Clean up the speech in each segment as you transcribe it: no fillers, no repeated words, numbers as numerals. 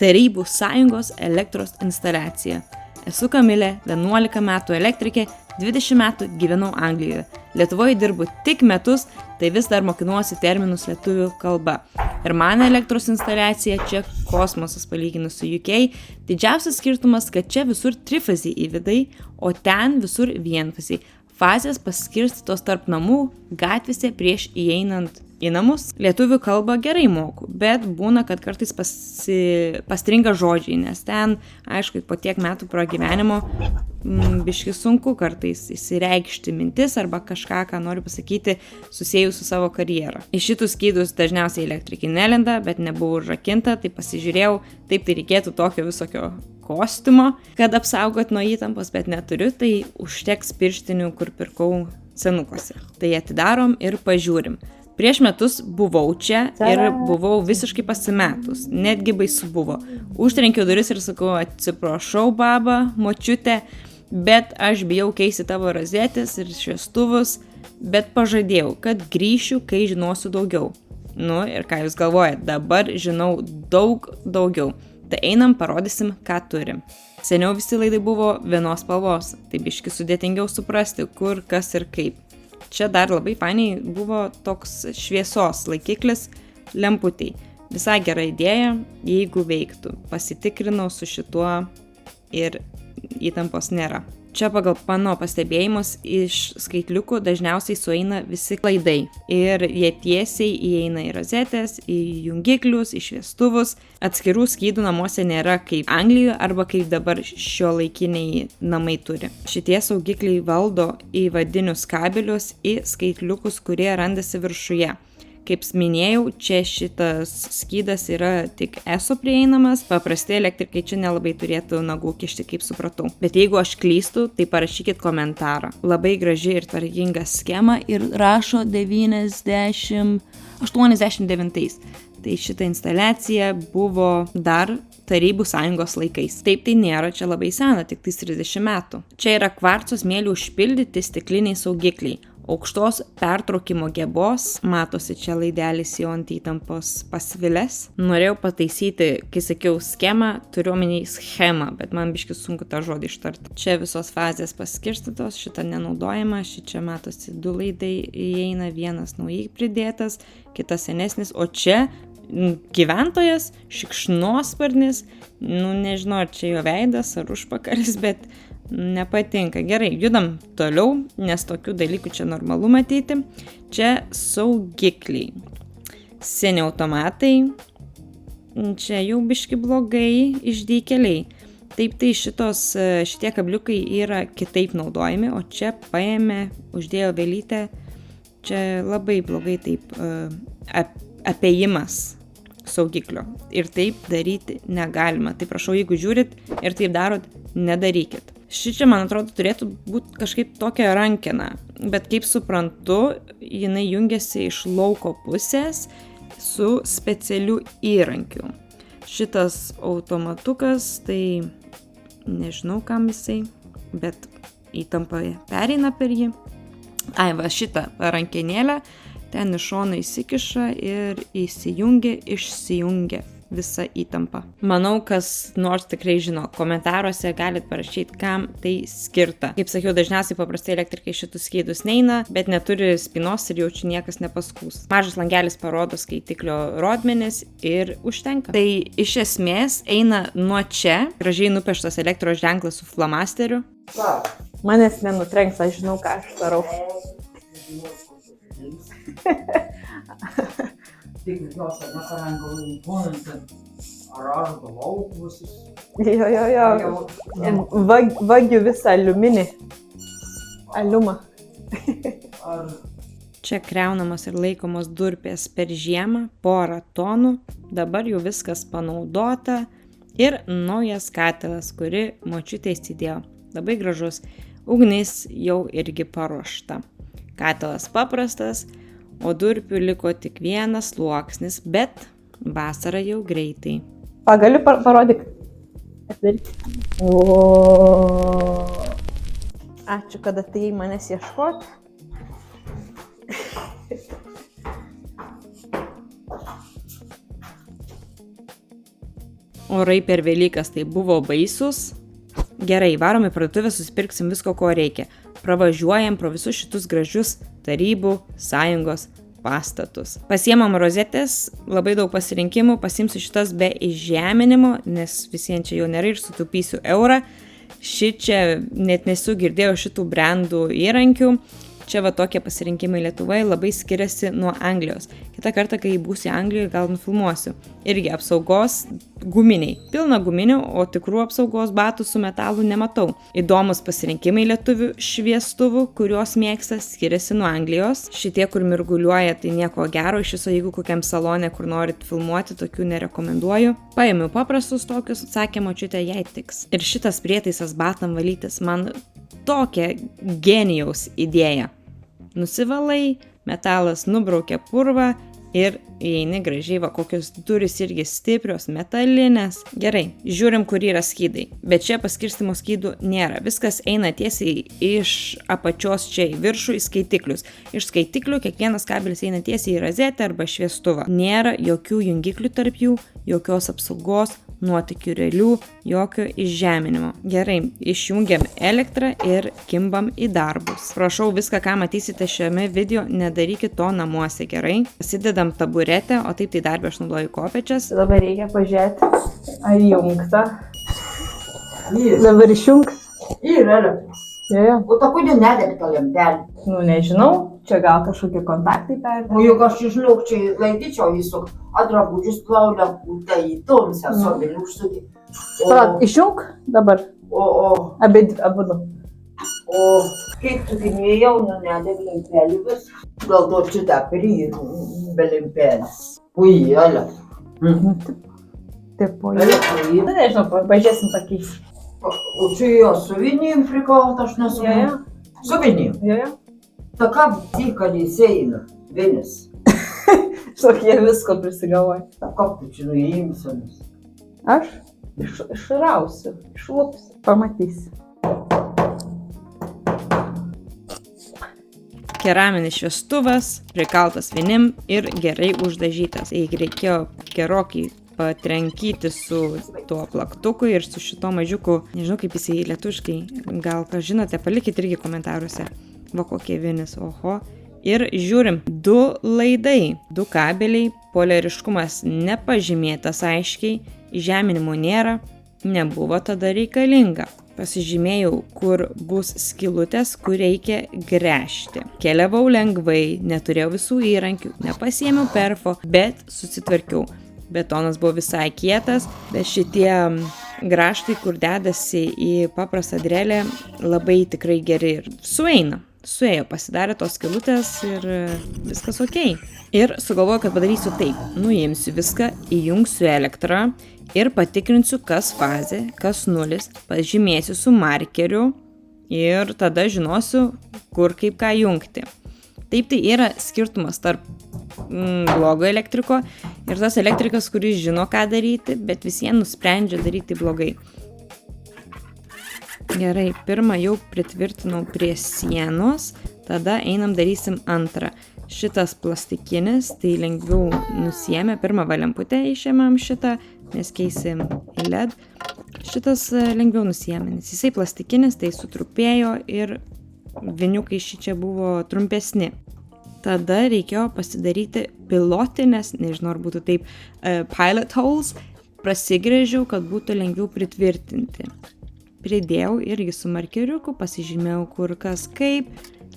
Tarybų sąjungos elektros instaliacija. Esu Kamilė, 11 metų elektrikė, 20 metų gyvenau Anglijoje. Lietuvoje dirbu tik metus, tai vis dar mokinuosi terminus lietuvių kalba. Ir man elektros instaliacija čia kosmosas palyginus su UK. Didžiausias skirtumas, kad čia visur trifaziai įvidai, o ten visur vienfaziai. Fazės paskirstytos tarp namų, gatvėse prieš įeinant į namus. Lietuvių kalbą gerai moku, bet būna, kad kartais pastringa žodžiai, nes ten, aišku, po tiek metų pragyvenimo biški sunku kartais įsireikšti mintis arba kažką, ką noriu pasakyti, susijęs su savo karjera. Į šitus skydus dažniausiai elektrikai nelenda, bet nebuvo užrakinta, tai pasižiūrėjau, taip tai reikėtų tokio visokio kostiumo, kad apsaugot nuo įtampos, bet neturiu, tai užteks pirštinių, kur pirkau senukose. Tai atidarom ir pažiūrim. Prieš metus buvau čia ir buvau visiškai pasimetus, netgi baisu buvo. Užtrenkiau duris ir sakau, atsiprašau, baba, močiutė, bet aš bijau keisti tavo rozetės ir šviestuvus, bet pažadėjau, kad grįšiu, kai žinosiu daugiau. Nu ir ką jūs galvojate, dabar žinau daug daugiau. Tai einam, parodysim, ką turim. Seniau visi laidai buvo vienos spalvos, tai biški sudėtingiau suprasti, kur, kas ir kaip. Čia dar labai fainiai buvo toks šviesos laikiklis lemputei. Visai gera idėja, jeigu veiktų. Pasitikrinau su šituo ir įtampos nėra. Čia pagal mano pastebėjimus iš skaitliukų dažniausiai sueina visi laidai. Ir jie tiesiai įeina į rozetės, į jungiklius, į šviestuvus. Atskirų skydų namuose nėra kaip Anglijoje arba kaip dabar šiuolaikiniai namai turi. Šitie saugikliai valdo įvadinius kabelius į skaitliukus, kurie randasi viršuje. Kaip minėjau, čia šitas skydas yra tik ESO prieinamas, paprastai elektrikai čia nelabai turėtų nagų kišti, kaip supratau. Bet jeigu aš klystu, tai parašykit komentarą. Labai graži ir tvarkinga schema ir rašo 89. Tai šita instaliacija buvo dar Tarybų sąjungos laikais. Taip tai nėra čia labai sena, tik 30 metų. Čia yra kvarco smėliu užpildyti stikliniai saugikliai. Aukštos pertraukimo gebos, matosi čia laidelis jau ant įtampos pasvilės. Norėjau pataisyti, kai sakiau schemą, turiu omeny schemą, bet man biški sunku tą žodį ištarti. Čia visos fazės paskirstytos, šita nenaudojama, čia matosi 2 laidai įeina, vienas naujai pridėtas, kitas senesnis, o čia gyventojas, šikšnosparnis, nežinau, ar čia jo veidas ar užpakalis, bet nepatinka. Gerai, judam toliau, nes tokių dalykų čia normalu matyti. Čia saugikliai. Seni automatai. Čia jau biški blogai, išdykeliai. Taip tai šitie kabliukai yra kitaip naudojami, o čia paėmė, uždėjo vėlytę. Čia labai blogai taip apėjimas saugiklio. Ir taip daryti negalima. Tai prašau, jeigu žiūrit ir taip darot, nedarykit. Šičia, man atrodo, turėtų būti kažkaip tokia rankena, bet kaip suprantu, jinai jungiasi iš lauko pusės su specialiu įrankiu. Šitas automatukas, tai nežinau kam jisai, bet įtampa pereina per jį. Ai, va šitą rankenėlę, ten iš šono įsikiša ir įsijungia, išsijungia visa įtampa. Manau, kas nors tikrai žino, komentaruose galit parašyti, kam tai skirta. Kaip sakiau, dažniausiai paprastai elektrikai šitus skydus neina, bet neturi spynos ir jaučiu niekas nepaskūs. Mažas langelis parodo skaitiklio rodmenis ir užtenka. Tai iš esmės eina nuo čia, gražiai nupieštas elektros ženklas su flomasteriu. Manęs nenutrenks, aš žinau, ką aš darau. Jo. Vagiu visą aliuminį. Aliumą. Čia kreunamos ir laikomos durpės per žiemą, porą tonų. Dabar jau viskas panaudota. Ir naujas katilas, kuri močiutė įsidėjo. Labai gražus. Ugnis jau irgi paruošta. Katilas paprastas. O durpių liko tik vienas sluoksnis, bet vasara jau greitai. Galiu parodyk. Ačiū, kad atėjai manęs ieškoti. Orai per Velykas tai buvo baisus. Gerai, varom į parduotuvę, susipirksim visko, ko reikia. Pravažiuojam pro visus šitus gražius tarybų sąjungos pastatus. Pasiemam rozetės, labai daug pasirinkimų, pasimsiu šitas be įžeminimo, nes visiems čia jau nėra ir sutaupysiu eurą. Šičia net nesu girdėjau šitų brandų įrankių. Čia va tokie pasirinkimai Lietuvoje labai skiriasi nuo Anglijos. Kitą kartą, kai būsiu Anglijoje, gal nufilmuosiu. Irgi apsaugos guminiai. Pilna guminių, o tikrų apsaugos batų su metalu nematau. Įdomus pasirinkimai lietuvių šviestuvų, kuriuos mėgsta, skiriasi nuo Anglijos. Šitie, kur mirguliuoja, tai nieko gero. Iš viso, jeigu kokiam salone, kur norit filmuoti, tokių nerekomenduoju. Paėmiau paprastus tokius, sakė močiutė, jai tiks. Ir šitas prietaisas batam valytis man tokia genijaus idėja. Nusivalai, metalas nubraukia purvą ir įeini gražiai, va kokios durys irgi stiprios, metalinės. Gerai, žiūrim, kur yra skydai. Bet čia paskirstimo skydų nėra. Viskas eina tiesiai iš apačios čia į viršų į skaitiklius. Iš skaitiklių kiekvienas kabelis eina tiesiai į rozetę arba šviestuvą. Nėra jokių jungiklių tarp jų, jokios apsaugos, nuotykių realių, jokio įžeminimo. Gerai, išjungiam elektrą ir kimbam į darbus. Prašau, viską, ką matysite šiame video, nedarykit to namuose, gerai? Pasidedam taburetę, o taip tai darbę aš naudoju kopėčias. Dabar reikia pažiūrėti, ar įjungta. Dabar išjungs. Yra elektros. Jo. O ta kodėl nedegta lemtelė? Nu, nežinau, čia gal kažkokie kontaktai per. O juk aš išliaukčiai laikyčiau įsuk, adrabužius plaudę, tai į tomsę sobelį užsukį. Palauk, išjung dabar. Abudu. O kaip tu minėjau, nu nedeg lemtelį vis. Gal to šitą priirų be lempelės. Ui, elektrą. Taip, po Elektrą. Na, nežinau, pažiūrėsim pakeisti. O čia jo su vienim prikalt, aš nesuprantu. Su vienim. Jo. Ta ką dykalys eina, vienis. Šokie visko prisigalvoja. Ta ką tu čia nuimsiamis? Aš išrausiu, išlupsiu. Pamatysi. Keraminis šviestuvas, prikaltas vienim ir gerai uždažytas. Reikėjo gerokai patrenkyti su tuo plaktuku ir su šito mažiuku, nežinau kaip jisai lietuviškai, gal ką žinote, palikit irgi komentaruose. Va kokie vienis, oho. Ir žiūrim, 2 laidai, 2 kabeliai, poliariškumas nepažymėtas aiškiai, įžeminimo nėra, nebuvo tada reikalinga. Pasižymėjau, kur bus skylutės, kur reikia gręžti. Keliavau lengvai, neturėjau visų įrankių, nepasiėmiau perfo, bet susitvarkiau. Betonas buvo visai kietas, bet šitie grąžtai, kur dedasi į paprastą drelę, labai tikrai geri ir suėjo, pasidarė tos skylutės ir viskas okei. Ir sugalvoju, kad padarysiu taip, nuimsiu viską, įjungsiu elektrą ir patikrinsiu, kas fazė, kas nulis, pažymėsiu su markeriu ir tada žinosiu, kur kaip ką jungti. Taip tai yra skirtumas tarp blogo elektriko ir tas elektrikas, kuris žino, ką daryti, bet visiems nusprendžia daryti blogai. Gerai, pirmą jau pritvirtinau prie sienos, tada einam darysim antrą. Šitas plastikinis, tai lengviau nusiėmė, pirmą lemputę išėmėm šitą, nes keisim į LED. Šitas lengviau nusiėmė, nes jisai plastikinis, tai sutrupėjo ir viniukai šičia buvo trumpesni. Tada reikėjo pasidaryti pilotinės, nežinau ar būtų taip, pilot holes, prasigrėžiau, kad būtų lengviau pritvirtinti. Pridėjau irgi su markeriuku, pasižymėjau kur kas kaip,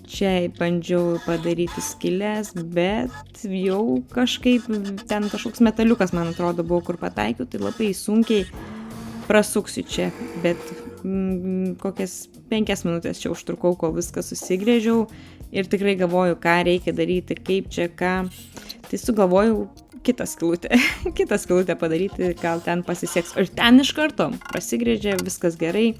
čia bandžiau padaryti skylės, bet jau kažkaip, ten kažkoks metaliukas, man atrodo, buvo kur pataikiau, tai labai sunkiai prasuksiu čia, bet kokias 5 minutės čia užtrukau, kol viską susigrėžiau ir tikrai galvoju, ką reikia daryti, kaip čia ką. Tai sugalvojau kitą skylutę padaryti, gal ten pasiseks. Ir ten iš karto prasigrėžė, viskas gerai,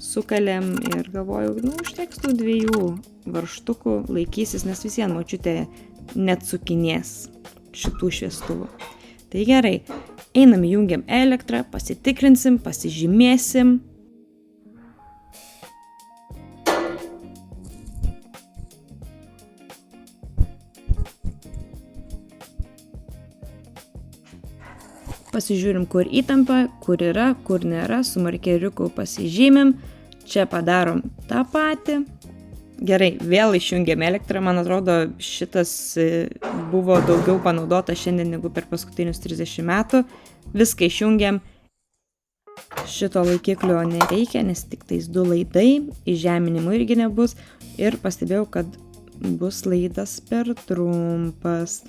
sukalėm ir galvoju, užteks tų 2 varžtukų, laikysis, nes vis vien močiutė neatsukinės šitų šviestuvų. Tai gerai, einam, jungiam elektrą, pasitikrinsim, pasižymėsim. Pasižiūrim, kur įtampa, kur yra, kur nėra, su markeriuku pasižymim. Čia padarom tą patį. Gerai, vėl išjungiam elektrą. Man atrodo, šitas buvo daugiau panaudota šiandien negu per paskutinius 30 metų. Viską išjungiam. Šito laikiklio nereikia, nes tik tais 2 laidai. Įžeminimo irgi nebus. Ir pastebėjau, kad bus laidas per trumpas.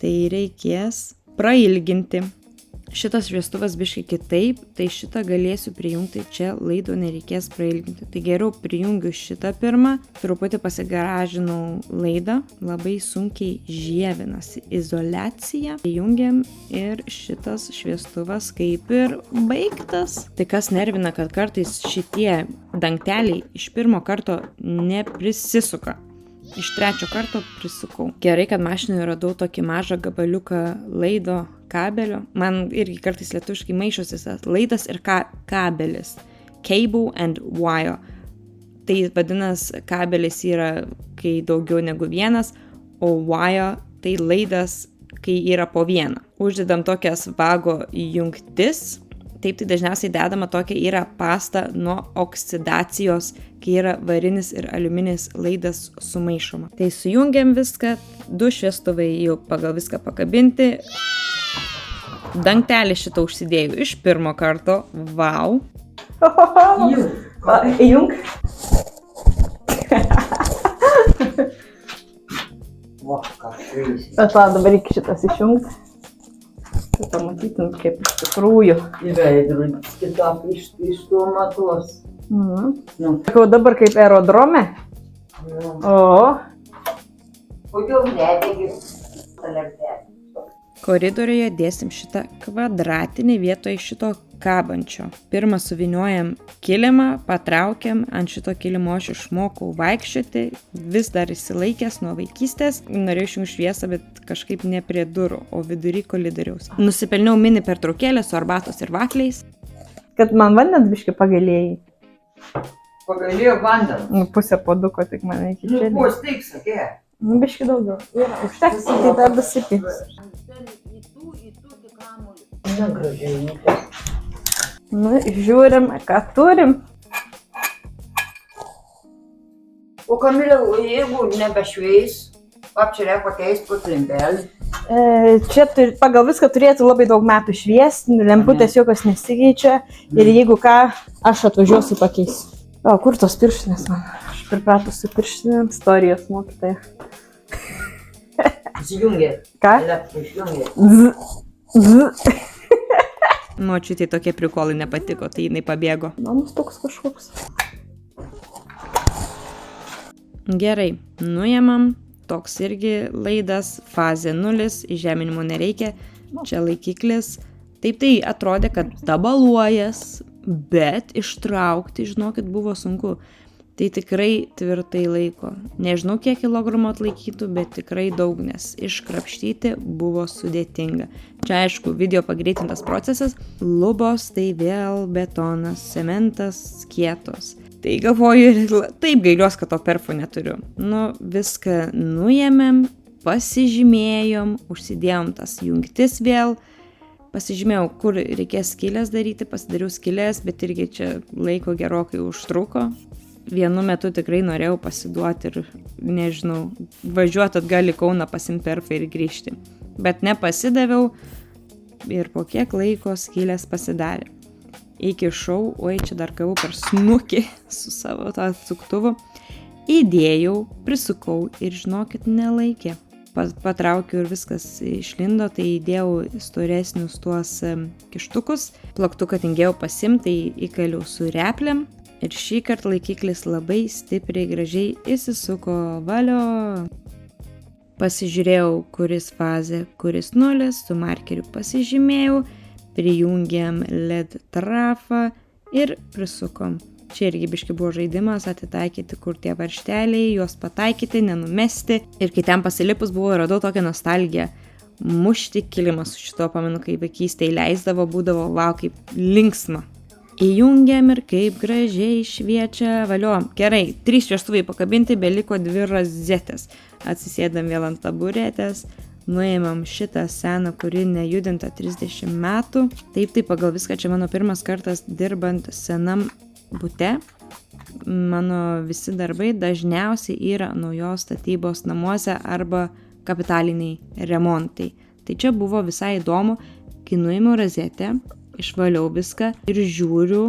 Tai reikės prailginti. Šitas šviestuvas biškai kitaip, tai šitą galėsiu prijungti, čia laido nereikės prailginti. Tai geriau prijungiu šitą pirmą, truputį pasigaražinau laidą, labai sunkiai žievinasi izoliacija. Prijungiam ir šitas šviestuvas kaip ir baigtas. Tai kas nervina, kad kartais šitie dangteliai iš pirmo karto neprisisuka. Iš 3 karto prisukau. Gerai, kad mašinoje radau tokį mažą gabaliuką laido kabelio. Man irgi kartais lietuviškai maišosi laidas ir kabelis. Cable and wire. Tai vadinasi, kabelis yra, kai daugiau negu vienas, o wire tai laidas, kai yra po vieną. Uždedam tokias vago jungtis. Taip, tai dažniausiai dedama tokia yra pasta nuo oksidacijos, kai yra varinis ir aliuminis laidas sumaišoma. Tai sujungiam viską, 2 šviestuvai jau pagal viską pakabinti. Dangtelį šitą užsidėjau iš pirmo karto, vau. Įjung. Va, ką šveisi. Bet va, dabar reikia šitas išjungti. Tai pamatytum, kaip iš tikrųjų. Į veidrodį kitą iš to matos. Nu. Sakau, dabar kaip aerodrome. Nu. O. Kodėl nedegi alertelį? Koridoriuje dėsim šitą kvadratinį vietoj šito kabančio. Pirmą suviniojam kilimą, patraukiam, ant šito kilimo aš išmokau vaikščioti, vis dar įsilaikęs nuo vaikystės. Norėjau išjungti šviesą, bet kažkaip ne prie durų, o vidury koridoriaus. Nusipelniau mini pertraukėlę su arbatos ir vafliais. Kad man vandens biškai pagalėjai. Pagalėjo vandens. Nu, pusę puoduko tik mane iki čia. Nu, stiek, sakė. Nu, biškai daugiau. Yra, užteks, tai dar dasipins. Na, gražiai. Nu, žiūrim, ką turim. O Kamilė, jeigu nebešveis, čia reikia pakeisti putlimpelį. Čia pagal viską turėtų labai daug metų šviesti, lemputės jokios nesikeičia ir jeigu ką, aš atvažiuosiu pakeisiu. O, kur tos pirštinės man? Aš pripratus su pirštinėm, istorijos mokytoja. Įsijungė. Ką? Elektrą išjungė. Močiutei tokie prikolai nepatiko, tai jinai pabėgo. Namus toks kažkoks. Gerai, nuėmam. Toks irgi laidas, fazė 0, įžeminimo nereikia, čia laikiklis. Taip tai atrodė, kad tabaluojas, bet ištraukti, žinokit, buvo sunku. Tai tikrai tvirtai laiko. Nežinau, kiek kilogramų atlaikytų, bet tikrai daug, nes iškrapštyti buvo sudėtinga. Čia aišku, video pagreitintas procesas. Lubos tai vėl betonas, cementas, kietos. Tai galvoju, taip gailiuos, kad to perfų neturiu. Nu, viską nuėmėm, pasižymėjom, užsidėjom tas jungtis vėl. Pasižymėjau, kur reikės skylės daryti, pasidariau skylės, bet irgi čia laiko gerokai užtruko. Vienu metu tikrai norėjau pasiduoti ir, nežinau, važiuoti atgal į Kauną pasimti perfą ir grįžti. Bet nepasidaviau ir po kiek laiko skylės pasidarė. Įkišau, oi, čia dar gavau per snukį su savo tą atsuktuvu. Įdėjau, prisukau ir žinokit, nelaikė. Patraukiau ir viskas išlindo, tai įdėjau storesnius tuos kištukus. Plaktuką tingėjau pasimti, tai įkaliau su replėm. Ir šį kartą laikiklis labai stipriai, gražiai įsisuko, valio. Pasižiūrėjau, kuris fazė, kuris 0, su markeriu pasižymėjau, prijungiam LED trafą ir prisukom. Čia irgi biškai buvo žaidimas atitaikyti, kur tie varžteliai, juos pataikyti, nenumesti. Ir kai ten pasilipus buvo, radau tokią nostalgiją. Mušti kilimą su šito, pamenu, kai vaikystėje leisdavo, būdavo, vau, kaip linksma. Įjungiam ir kaip gražiai šviečia, valio. Gerai, 3 šviestuvai pakabinti, beliko 2 rozetės. Atsisėdam vėl ant taburetės, nuėmėm šitą seną, kuri nejudinta 30 metų. Taip, pagal viską čia mano pirmas kartas dirbant senam bute. Mano visi darbai dažniausiai yra naujos statybos namuose arba kapitaliniai remontai. Tai čia buvo visai įdomu, kai nuėmiau rozetę, išvaliau viską ir žiūriu.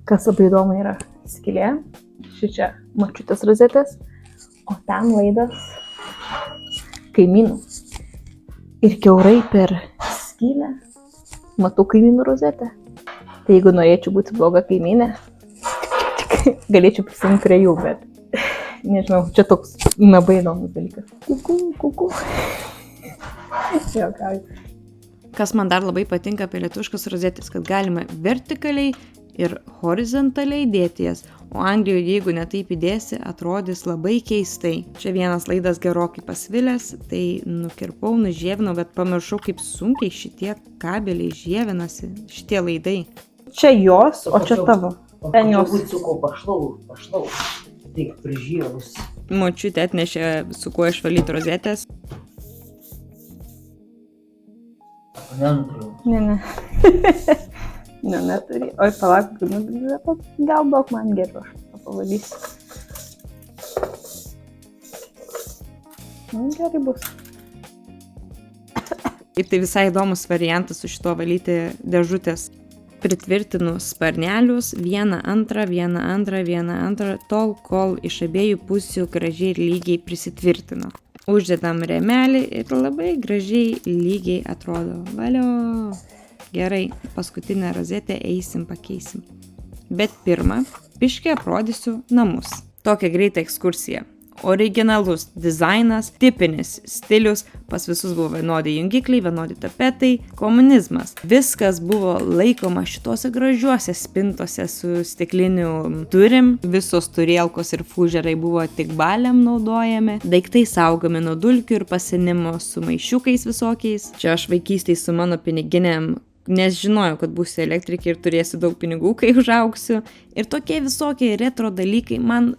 Kas labai įdomu yra skylė, šičia močiutės rozetės, o ten laidas kaimynų. Ir kiaurai per skylę matau kaimynų rozetę. Tai jeigu norėčiau būti bloga kaimynė, galėčiau prisijungti prie jų, bet nežinau, čia toks labai įdomus dalykas. Kuku. Kas man dar labai patinka apie lietuviškas rozetės, kad galima vertikaliai ir horizontaliai dėti jas, o Anglijoje, jeigu netaip įdėsi, atrodys labai keistai. Čia vienas laidas gerokai pasvilęs, tai nukirpau, nužievinau, bet pamiršau, kaip sunkiai šitie kabeliai žievinasi, šitie laidai. Čia jos, o čia tavo. Ten jos. Pašlau. Tik prižiūrus. Močiutė atnešė su kuo išvalyti rozetės. Ne. Neturi. Oi, palauk, gal daug man geriau, aš pavalysiu. Gerai bus. Ir tai visai įdomus variantas su šito valyti dėžutės. Pritvirtinu sparnelius, vieną antrą, tol, kol iš abiejų pusių gražiai ir lygiai prisitvirtino. Uždedam rėmelį ir labai gražiai lygiai atrodo. Valio! Gerai, paskutinę rozetę pakeisim. Bet pirmą, biškį aprodysiu namus. Tokia greita ekskursija. Originalus dizainas, tipinis stilius, pas visus buvo vienodi jungikliai, vienodi tapetai, komunizmas. Viskas buvo laikoma šitose gražiuose spintose su stikliniu turim. Visos turėlkos ir fužerai buvo tik baliam naudojami. Daiktai saugomi nuo dulkių ir pasenimo su maišiukais visokiais. Čia aš vaikystėj su mano piniginėm, nes žinojau, kad būsiu elektrikė ir turėsiu daug pinigų, kai užaugsiu. Ir tokie visokie retro dalykai, man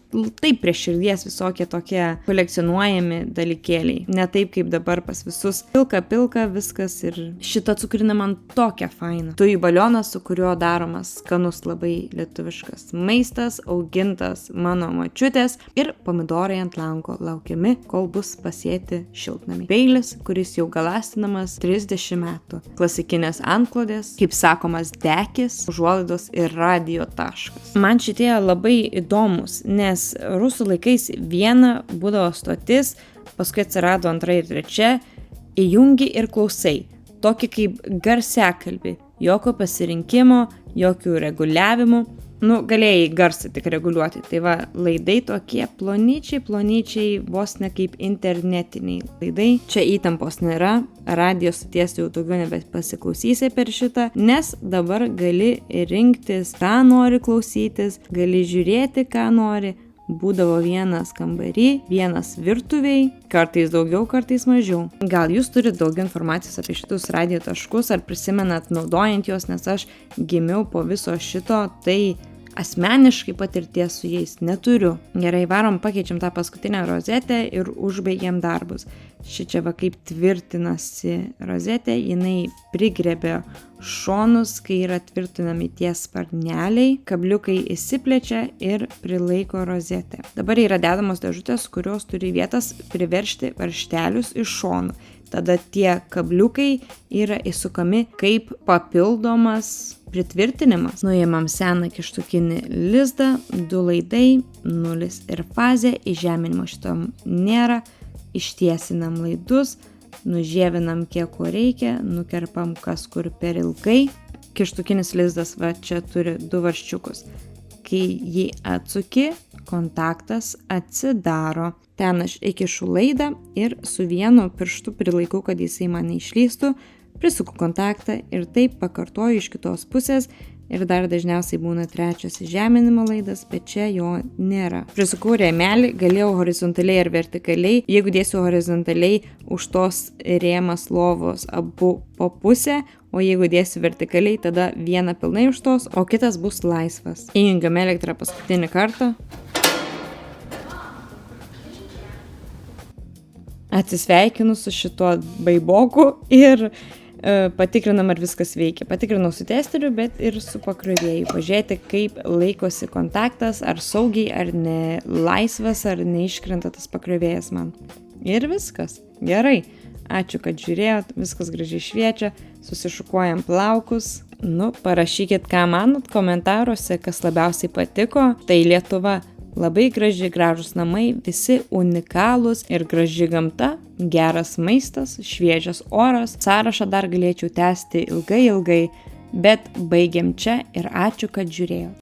taip prie širdies visokie tokie kolekcionuojami dalykėliai. Ne taip kaip dabar pas visus. Pilka viskas ir šita cukrinė man tokia faina. Tujų balionas, su kuriuo daromas skanus labai lietuviškas maistas, augintas mano močiutės ir pomidorai ant lango laukiami, kol bus pasėti šiltnamiai. Peilis, kuris jau galastinamas 30 metų. Klasikinės antklodės, kaip sakomas dekis, užuolaidos ir radio taškas. Man šitie labai įdomus, nes rusų laikais viena būdavo stotis, paskui atsirado antra ir trečia, įjungi ir klausai. Tokį kaip garsiakalbį, jokio pasirinkimo, jokių reguliavimų. Galėjai garsą tik reguliuoti. Tai va, laidai tokie plonyčiai, vos ne kaip internetiniai laidai. Čia įtampos nėra, radio stoties jau daugiau nebepasiklausysi per šitą, nes dabar gali rinktis, ką nori klausytis, gali žiūrėti, ką nori. Būdavo vienas kambarį, vienas virtuviai, kartais daugiau, kartais mažiau. Gal jūs turite daug informacijos apie šitus radio taškus ar prisimenat naudojant juos, nes aš gimiau po viso šito, tai asmeniškai patirties su jais neturiu. Gerai, varom, pakeičiam tą paskutinę rozetę ir užbaigiam darbus. Šičia va kaip tvirtinasi rozetė, jinai prigrebė šonus, kai yra tvirtinami tie sparneliai, kabliukai įsiplečia ir prilaiko rozetę. Dabar yra dedamos dėžutės, kurios turi vietas priveržti varžtelius iš šonų. Tada tie kabliukai yra įsukami kaip papildomas pritvirtinimas. Nuėmam seną kištukinį lizdą, 2 laidai, 0 ir fazė, įžeminimo šitam nėra, ištiesinam laidus, nužievinam kiek ko reikia, nukerpam kas kur per ilgai. Kištukinis lizdas va čia turi 2 varžčiukus. Kai jį atsuki, kontaktas atsidaro. Ten aš įkišu laidą ir su vienu pirštu prilaikau, kad jisai man neišlystų, prisuku kontaktą ir taip pakartoju iš kitos pusės ir dar dažniausiai būna 3 žeminimo laidas, bet čia jo nėra. Prisukau rėmelį, galėjau horizontaliai ar vertikaliai. Jeigu dėsiu horizontaliai, už tos rėmas lovos abu po pusę, o jeigu dėsiu vertikaliai, tada vieną pilnai už tos, o kitas bus laisvas. Įjungiam elektrą paskutinį kartą. Atsisveikinu su šituo baiboku ir patikrinam, ar viskas veikia. Patikrinau su testeriu, bet ir su pakrovėju. Pažiūrėti, kaip laikosi kontaktas, ar saugiai, ar ne laisvas, ar neiškrenta tas pakrovėjas man. Ir viskas. Gerai. Ačiū, kad žiūrėjot. Viskas gražiai šviečia. Susišukuojam plaukus. Parašykit, ką manot komentaruose, kas labiausiai patiko. Tai Lietuva. Labai graži, gražus namai, visi unikalūs ir graži gamta, geras maistas, šviežias oras. Sąrašą dar galėčiau tęsti ilgai, bet baigiam čia ir ačiū, kad žiūrėjot.